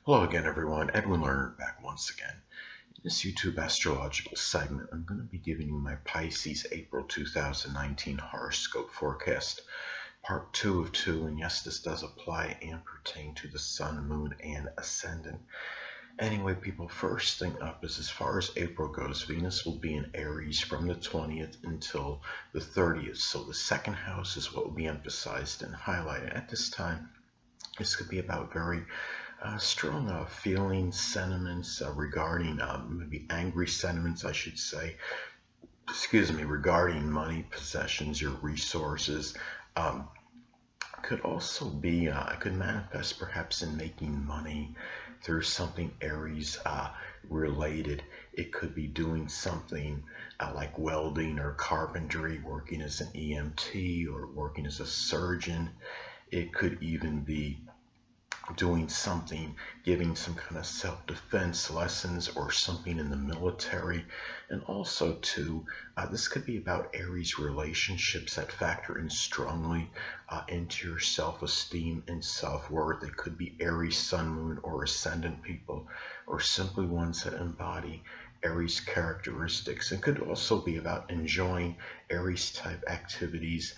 Hello again, everyone. Edwin Learnard back once again. In this YouTube astrological segment, I'm going to be giving you my Pisces April 2019 horoscope forecast, part 2 of 2. And yes, this does apply and pertain to the sun, moon, and ascendant. Anyway, people, first thing up is as far as April goes, Venus will be in Aries from the 20th until the 30th. So the second house is what will be emphasized and highlighted at this time. This could be about very strong feelings, sentiments regarding maybe angry sentiments, I should say. Regarding money, possessions, your resources. Could also be, could manifest perhaps in making money through something Aries related. It could be doing something like welding or carpentry, working as an EMT or working as a surgeon. It could even be doing something, giving some kind of self-defense lessons or something in the military. And also too, this could be about Aries relationships that factor in strongly into your self-esteem and self-worth. It could be Aries sun, moon, or ascendant people, or simply ones that embody Aries characteristics. It could also be about enjoying Aries type activities,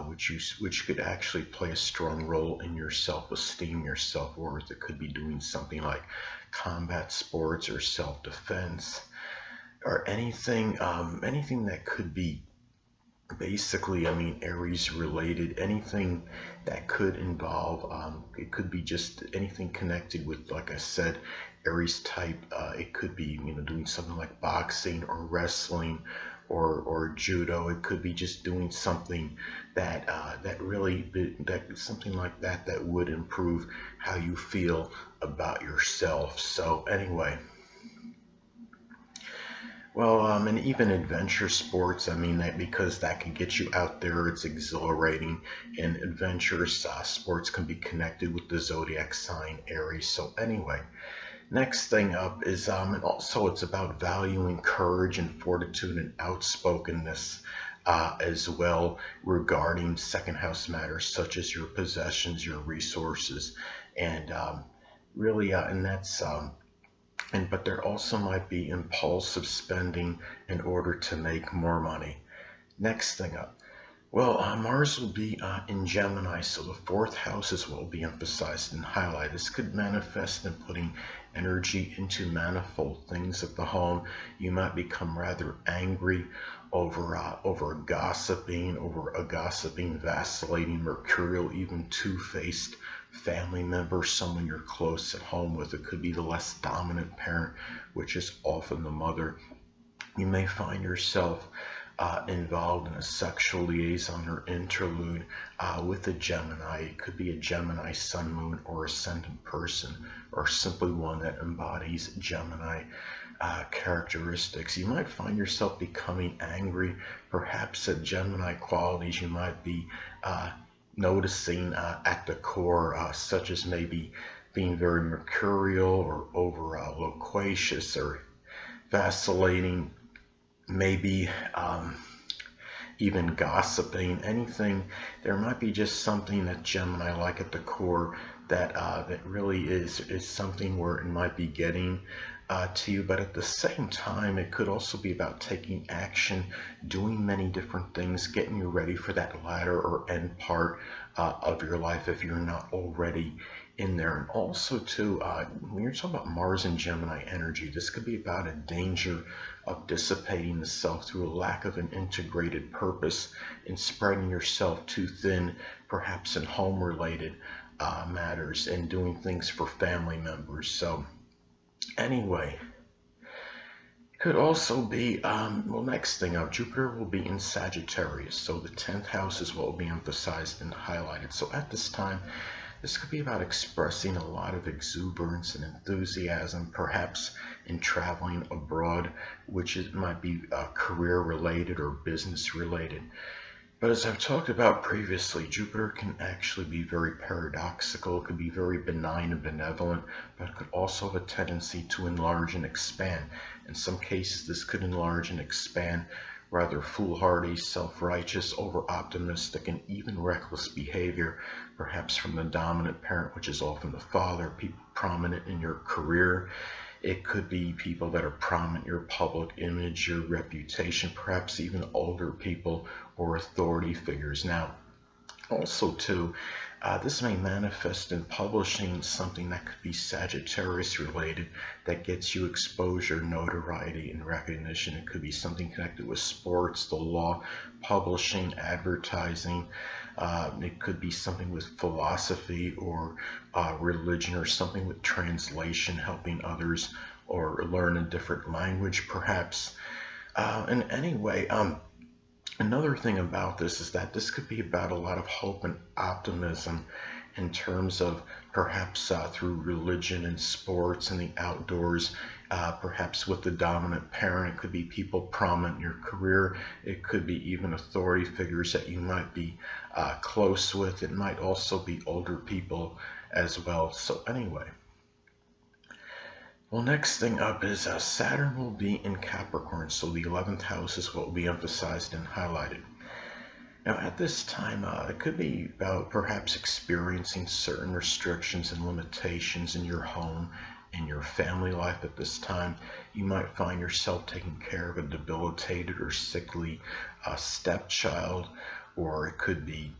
which could actually play a strong role in your self-esteem, your self-worth. It could be doing something like combat sports or self-defense, or anything that could be basically, Aries related, anything that could involve, it could be just anything connected with, like I said, Aries type. It could be, doing something like boxing or wrestling or judo. It could be just doing something that something like that would improve how you feel about yourself. So anyway. Well, and even adventure sports, because that can get you out there, it's exhilarating, and adventurous sports can be connected with the zodiac sign Aries. So anyway, next thing up is, and also it's about valuing courage and fortitude and outspokenness as well regarding second house matters such as your possessions, your resources, and really, and that's but there also might be impulsive spending in order to make more money. Next thing up. Well, Mars will be in Gemini, so the fourth house is what will be emphasized and highlighted. This could manifest in putting energy into manifold things at the home. You might become rather angry over a gossiping, vacillating, mercurial, even two-faced family member, someone you're close at home with. It could be the less dominant parent, which is often the mother. You may find yourself involved in a sexual liaison or interlude with a Gemini. It could be a Gemini sun, moon, or ascendant person, or simply one that embodies Gemini characteristics. You might find yourself becoming angry, perhaps at Gemini qualities you might be noticing at the core, such as maybe being very mercurial or over loquacious or vacillating, maybe even gossiping, anything. There might be just something that Gemini like at the core that that really is something where it might be getting to you, but at the same time it could also be about taking action, doing many different things, getting you ready for that latter or end part of your life if you're not already in there. And also too, when you're talking about Mars and Gemini energy, this could be about a danger of dissipating the self through a lack of an integrated purpose and spreading yourself too thin, perhaps in home related matters, and doing things for family members. So anyway, could also be, well, next thing up, Jupiter will be in Sagittarius, so the 10th house is what will be emphasized and highlighted. So at this time, this could be about expressing a lot of exuberance and enthusiasm, perhaps in traveling abroad, which might be career related or business related. But as I've talked about previously, Jupiter can actually be very paradoxical. It could be very benign and benevolent, but it could also have a tendency to enlarge and expand. In some cases, this could enlarge and expand rather foolhardy, self-righteous, over-optimistic, and even reckless behavior, perhaps from the dominant parent, which is often the father, people prominent in your career. It could be people that are prominent in your public image, your reputation, perhaps even older people or authority figures. Now, also too, this may manifest in publishing something that could be Sagittarius related that gets you exposure, notoriety, and recognition. It could be something connected with sports, the law, publishing, advertising. It could be something with philosophy or religion, or something with translation, helping others or learn a different language perhaps. And anyway, another thing about this is that this could be about a lot of hope and optimism in terms of perhaps through religion and sports and the outdoors, perhaps with the dominant parent. It could be people prominent in your career. It could be even authority figures that you might be close with. It might also be older people as well. So anyway. Well, next thing up is Saturn will be in Capricorn, so the 11th house is what will be emphasized and highlighted. Now, at this time, it could be about perhaps experiencing certain restrictions and limitations in your home, in your family life at this time. You might find yourself taking care of a debilitated or sickly stepchild, or it could be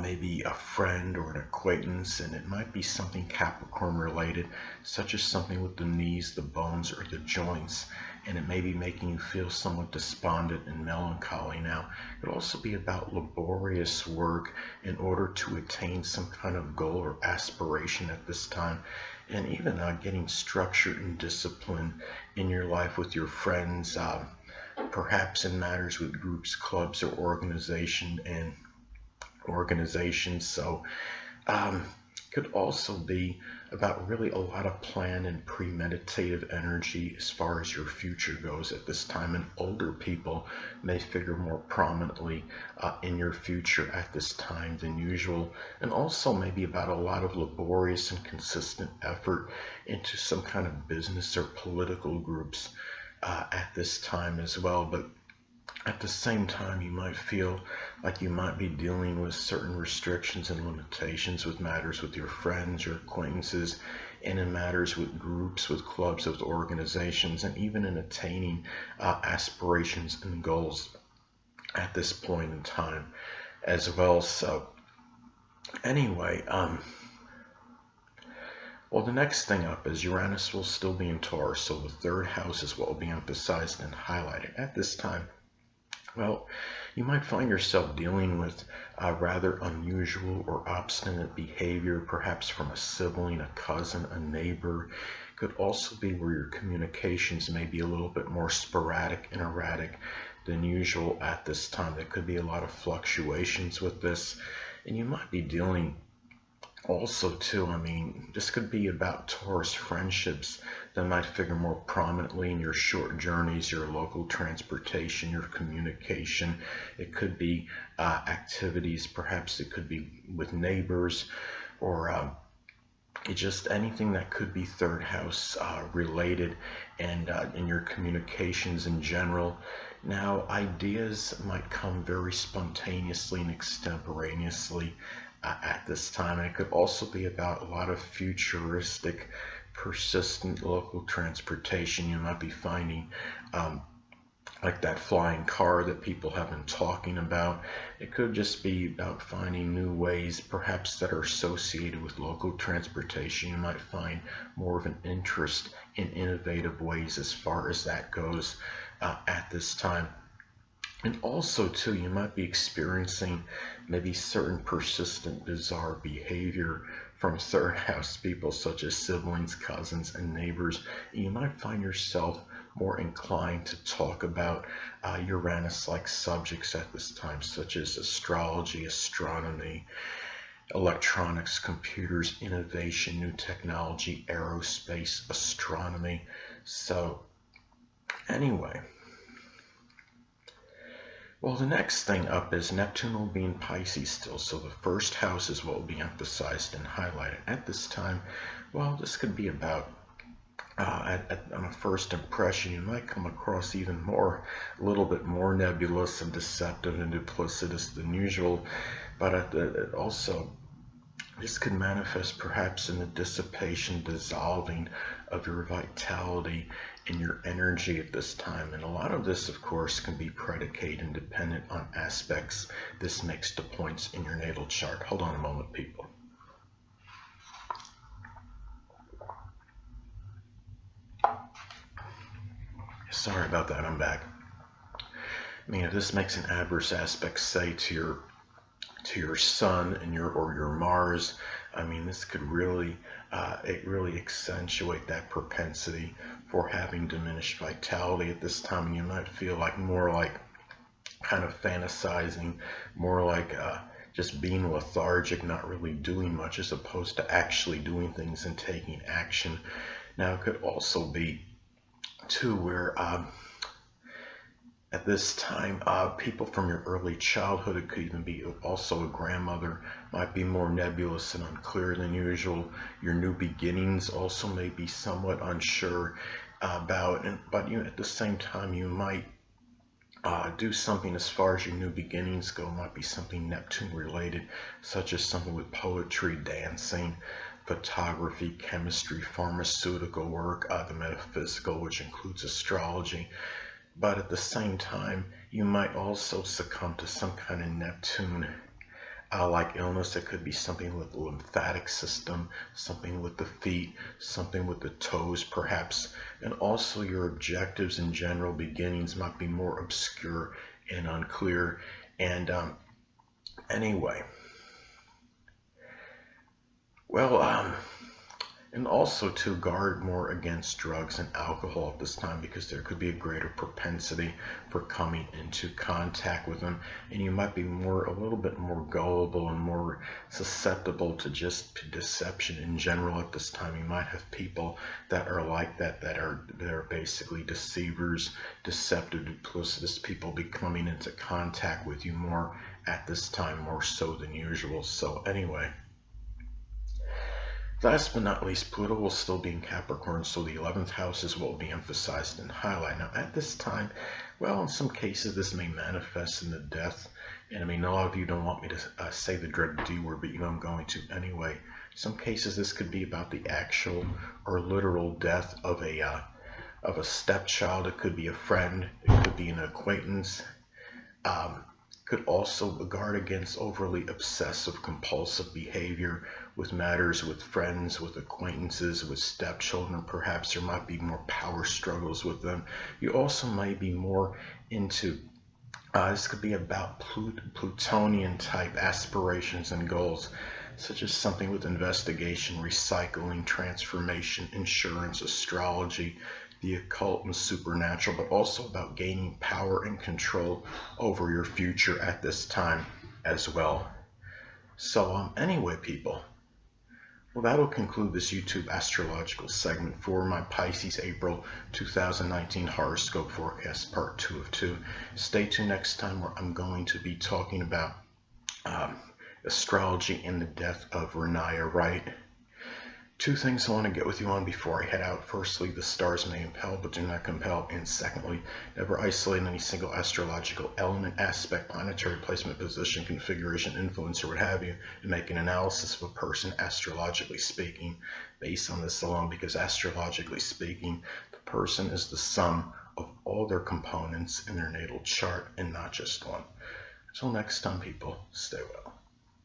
maybe a friend or an acquaintance, and it might be something Capricorn related, such as something with the knees, the bones, or the joints, and it may be making you feel somewhat despondent and melancholy. Now, it could also be about laborious work in order to attain some kind of goal or aspiration at this time, and even getting structure and discipline in your life with your friends, perhaps in matters with groups, clubs, or organizations. So could also be about really a lot of plan and premeditative energy as far as your future goes at this time, and older people may figure more prominently in your future at this time than usual, and also maybe about a lot of laborious and consistent effort into some kind of business or political groups at this time as well. But at the same time, you might feel like you might be dealing with certain restrictions and limitations with matters with your friends, your acquaintances, and in matters with groups, with clubs, with organizations, and even in attaining aspirations and goals at this point in time as well. So anyway, well, the next thing up is Uranus will still be in Taurus, so the third house is what will be emphasized and highlighted at this time. Well, you might find yourself dealing with rather unusual or obstinate behavior, perhaps from a sibling, a cousin, a neighbor. Could also be where your communications may be a little bit more sporadic and erratic than usual at this time. There could be a lot of fluctuations with this, and you might be dealing also too, I mean, this could be about Taurus friendships that might figure more prominently in your short journeys, your local transportation, your communication. It could be activities, perhaps it could be with neighbors, or just anything that could be third house related, and in your communications in general. Now, ideas might come very spontaneously and extemporaneously at this time, and it could also be about a lot of futuristic, persistent local transportation. You might be finding like that flying car that people have been talking about. It could just be about finding new ways, perhaps that are associated with local transportation. You might find more of an interest in innovative ways as far as that goes at this time. And also too, you might be experiencing maybe certain persistent bizarre behavior from third house people, such as siblings, cousins, and neighbors. You might find yourself more inclined to talk about Uranus-like subjects at this time, such as astrology, astronomy, electronics, computers, innovation, new technology, aerospace, astronomy. So anyway, well, the next thing up is Neptune will be in Pisces still, so the first house is what will be emphasized and highlighted at this time. Well, this could be about on a first impression, you might come across even more, a little bit more nebulous and deceptive and duplicitous than usual. But it also, this could manifest perhaps in the dissipation, dissolving of your vitality and your energy at this time. And a lot of this, of course, can be predicated and dependent on aspects this makes to points in your natal chart. Hold on a moment, people. Sorry about that, I'm back. I mean, if this makes an adverse aspect, say, to your sun and your Mars, I mean, this could really accentuate that propensity for having diminished vitality at this time, and you might feel like more like kind of fantasizing, more like just being lethargic, not really doing much, as opposed to actually doing things and taking action. Now, it could also be too where at this time, people from your early childhood, it could even be also a grandmother, might be more nebulous and unclear than usual. Your new beginnings also may be somewhat unsure about, but at the same time, you might do something as far as your new beginnings go. It might be something Neptune related, such as something with poetry, dancing, photography, chemistry, pharmaceutical work, the metaphysical, which includes astrology. But at the same time, you might also succumb to some kind of Neptune like illness. It could be something with the lymphatic system, something with the feet, something with the toes perhaps, and also your objectives and general beginnings might be more obscure and unclear. And anyway, well, and also to guard more against drugs and alcohol at this time, because there could be a greater propensity for coming into contact with them, and you might be a little bit more gullible and more susceptible to just deception in general at this time. You might have people that are like that are basically deceivers, deceptive, duplicitous people be coming into contact with you more at this time, more so than usual. So anyway, last but not least, Pluto will still be in Capricorn, so the 11th house is what will be emphasized and highlighted. Now, at this time, well, in some cases, this may manifest in the death. And I mean, a lot of you don't want me to say the dreaded D word, but I'm going to anyway. In some cases, this could be about the actual or literal death of a stepchild. It could be a friend. It could be an acquaintance. Could also guard against overly obsessive compulsive behavior with matters with friends, with acquaintances, with stepchildren. Perhaps there might be more power struggles with them. You also might be more into, this could be about Plutonian type aspirations and goals, such as something with investigation, recycling, transformation, insurance, astrology, the occult and supernatural, but also about gaining power and control over your future at this time as well. So anyway, people, well, that'll conclude this YouTube astrological segment for my Pisces April 2019 horoscope forecast, part 2 of 2. Stay tuned next time, where I'm going to be talking about astrology and the death of Renaya Wright. Two things I want to get with you on before I head out. Firstly, the stars may impel, but do not compel. And secondly, never isolate any single astrological element, aspect, planetary placement, position, configuration, influence, or what have you, and make an analysis of a person astrologically speaking based on this alone, because astrologically speaking, the person is the sum of all their components in their natal chart and not just one. Until next time, people, stay well.